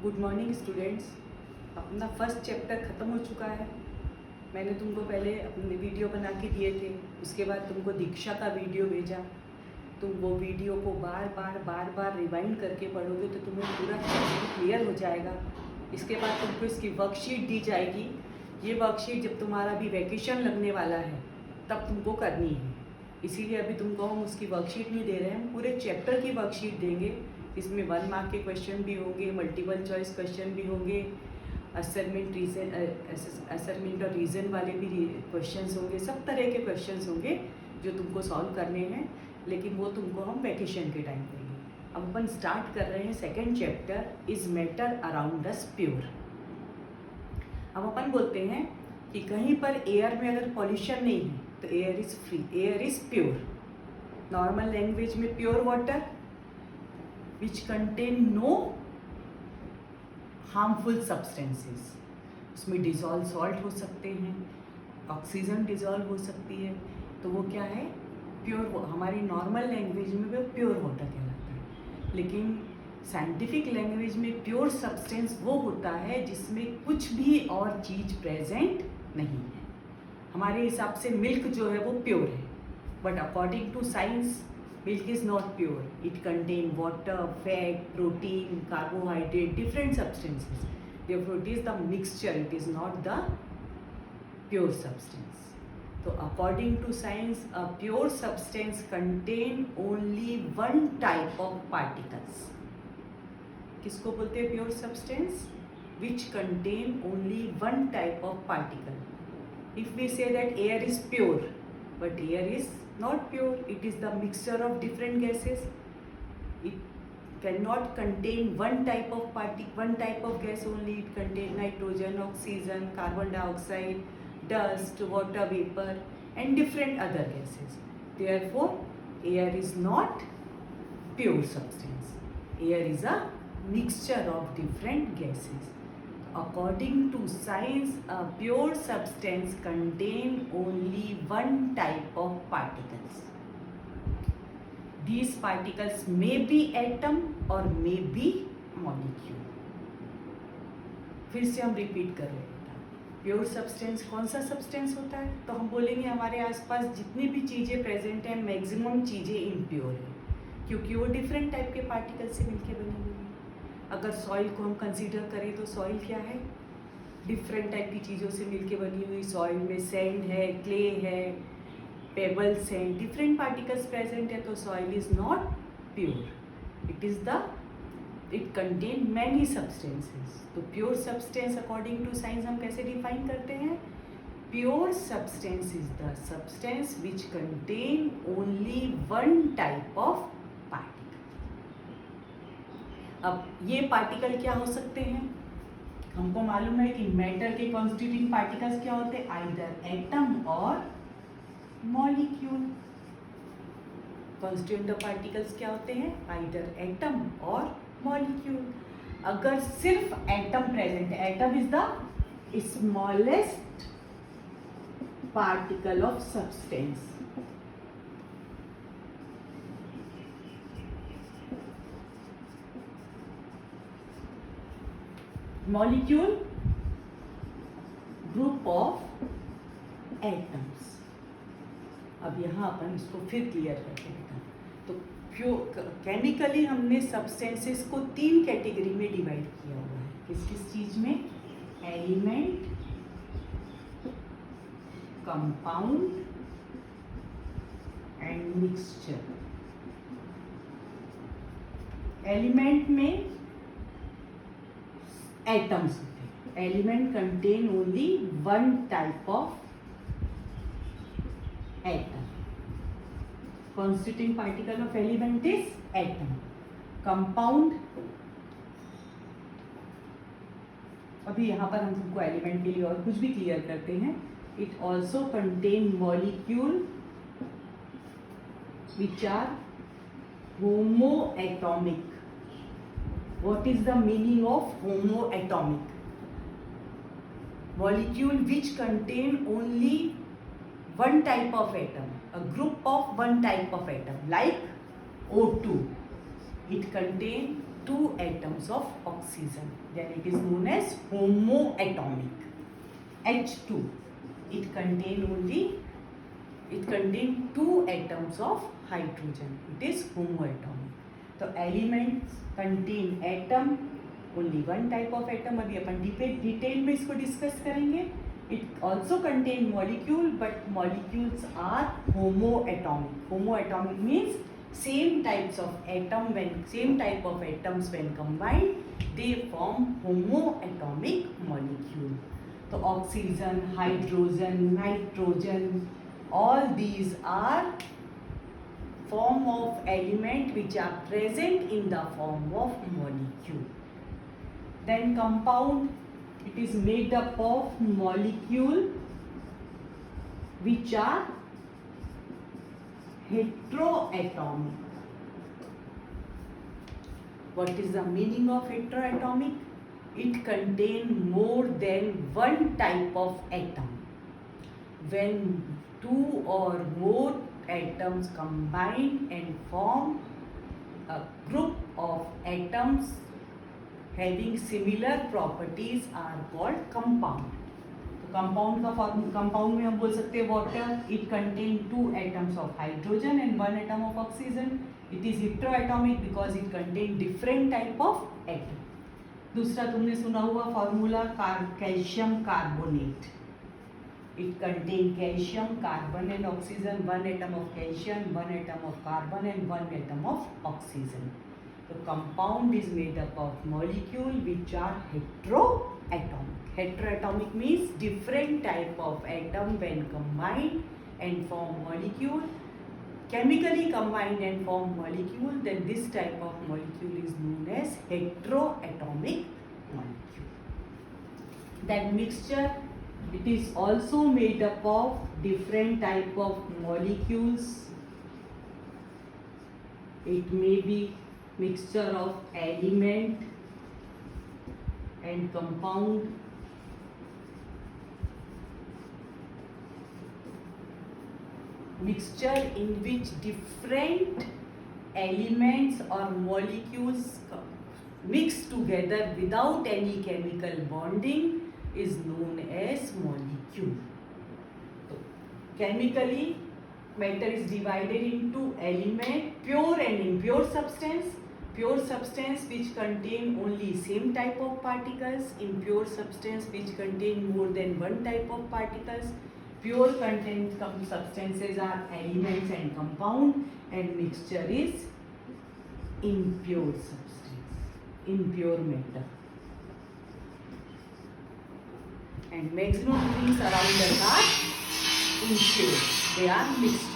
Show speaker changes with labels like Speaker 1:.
Speaker 1: Good morning students. अपना first chapter ख़त्म हो चुका है। मैंने तुमको पहले अपने वीडियो बना के दिए थे, उसके बाद तुमको दीक्षा का वीडियो भेजा। तुम वो वीडियो को बार बार रिवाइंड करके पढ़ोगे तो तुम्हें पूरा चैप्टर क्लियर हो जाएगा। इसके बाद तुमको इसकी वर्कशीट दी जाएगी। ये वर्कशीट जब तुम्हारा भी वैकेशन लगने वाला है तब तुमको करनी है, इसीलिए अभी तुमको हम उसकी वर्कशीट नहीं दे रहे हैं, हम पूरे चैप्टर की वर्कशीट देंगे। इसमें 1 मार्क के क्वेश्चन भी होंगे, मल्टीपल चॉइस क्वेश्चन भी होंगे, असाइनमेंट और रीज़न वाले भी क्वेश्चंस होंगे, सब तरह के क्वेश्चंस होंगे जो तुमको सॉल्व करने हैं, लेकिन वो तुमको हम वैकेशन के टाइम देंगे। अब अपन स्टार्ट कर रहे हैं second chapter, is matter around us pure. अब अपन बोलते हैं कि कहीं पर एयर में अगर पॉल्यूशन नहीं है तो air is free, air is pure. Normal language में pure water which contain no harmful substances। उसमें डिज़ोल्व सॉल्ट हो सकते हैं, ऑक्सीजन डिज़ोल्व हो सकती है, तो वो क्या है, प्योर। हमारी नॉर्मल लैंग्वेज में वो प्योर वाटर कहलाता है, लेकिन साइंटिफिक लैंग्वेज में प्योर सब्सटेंस वो होता है जिसमें कुछ भी और चीज़ प्रेजेंट नहीं है। हमारे हिसाब से मिल्क जो है वो प्योर है, but according to science milk is not pure. It contains water, fat, protein, carbohydrate, different substances. Therefore, it is the mixture. It is not the pure substance. So, according to science, a pure substance contains only one type of particles. किसको बोलते हैं pure substance? Which contain only one type of particle. If we say that air is pure, but air is not pure, it is the mixture of different gases. It cannot contain one type of gas only. It contains nitrogen, oxygen, carbon dioxide, dust, water vapor and different other gases. Therefore, air is not pure substance. Air is a mixture of different gases. According to science, a pure substance contains only one type of particles. These particles may be atom or may be molecule. फिर से हम repeat कर रहे हैं, pure substance कौन सा substance होता है, तो हम बोलेंगे हमारे आसपास जितनी भी चीज़ें प्रेजेंट हैं मैक्सिमम चीज़ें इम्प्योर हैं, क्योंकि वो डिफरेंट टाइप के पार्टिकल से मिलकर बनी हुई है। अगर सॉइल को हम कंसीडर करें तो सॉइल क्या है, डिफरेंट टाइप की चीज़ों से मिलके बनी हुई। सॉइल में सैंड है, क्ले है, पेबल्स हैं, डिफरेंट पार्टिकल्स प्रेजेंट है, तो soil is not pure. It contain many substances. तो pure substance according to science हम कैसे डिफाइन करते हैं, pure substance is the substance which contain only one type of particle. अब ये पार्टिकल क्या हो सकते हैं, हमको मालूम है कि मैटर के कॉन्स्टिट्यूटिंग पार्टिकल्स क्या होते हैं, आइदर एटम और मॉलिक्यूल। कॉन्स्टिट्यूएंट पार्टिकल्स क्या होते हैं, आइदर एटम और मॉलिक्यूल। अगर सिर्फ एटम प्रेजेंट है, atom is the smallest particle of substance. Molecule group of atoms. अब यहाँ अपन इसको फिर क्लियर करते हैं। तो केमिकली हमने सब्सटेंसेस को 3 कैटेगरी में डिवाइड किया हुआ है। किस किस चीज में, element, compound and mixture. Element में एटम्स होते हैं। Element contain only one type of atom. Constituting particle of element is atom. Compound, अभी यहां पर हम तुमको एलिमेंट के लिए और कुछ भी क्लियर करते हैं। It also contain molecule which are homoatomic. What is the meaning of homoatomic? Molecule which contain only one type of atom, a group of one type of atom, like O2. It contains 2 atoms of oxygen, then it is known as homoatomic. H2, it contain 2 atoms of hydrogen, it is homoatomic. तो elements contain atom, only one type of atom, अभी अपन detail में इसको discuss करेंगे. It also contain molecule, but molecules are homoatomic. Homoatomic means same type of atoms when combined, they form homoatomic molecule. So oxygen, hydrogen, nitrogen, all these are form of element which are present in the form of molecule. Then compound, it is made up of molecule which are heteroatomic. What is the meaning of heteroatomic? It contains more than one type of atom. When 2 or more atoms combine and form a group of atoms having similar properties are called compound. तो compound में हम बोल सकते हैं water, it contain 2 atoms of hydrogen and 1 atom of oxygen. It is heteroatomic because it contain different type of atom. दूसरा तुमने सुना हुआ formula calcium carbonate. It contain calcium, carbon and oxygen, 1 atom of calcium, 1 atom of carbon and 1 atom of oxygen. The compound is made up of molecule which are heteroatomic. Heteroatomic means different type of atom when combined and form molecule. Chemically combined and form molecule, then this type of molecule is known as heteroatomic molecule. That mixture, it is also made up of different type of molecules. It may be mixture of element and compound. Mixture in which different elements or molecules mix together without any chemical bonding is known as molecule. So, chemically, matter is divided into element, pure and impure substance. Pure substance which contain only same type of particles, impure substance which contain more than one type of particles. Pure content substances are elements and compound, and mixture is impure substance, impure matter. And maximum things around us are impure, they are mixed.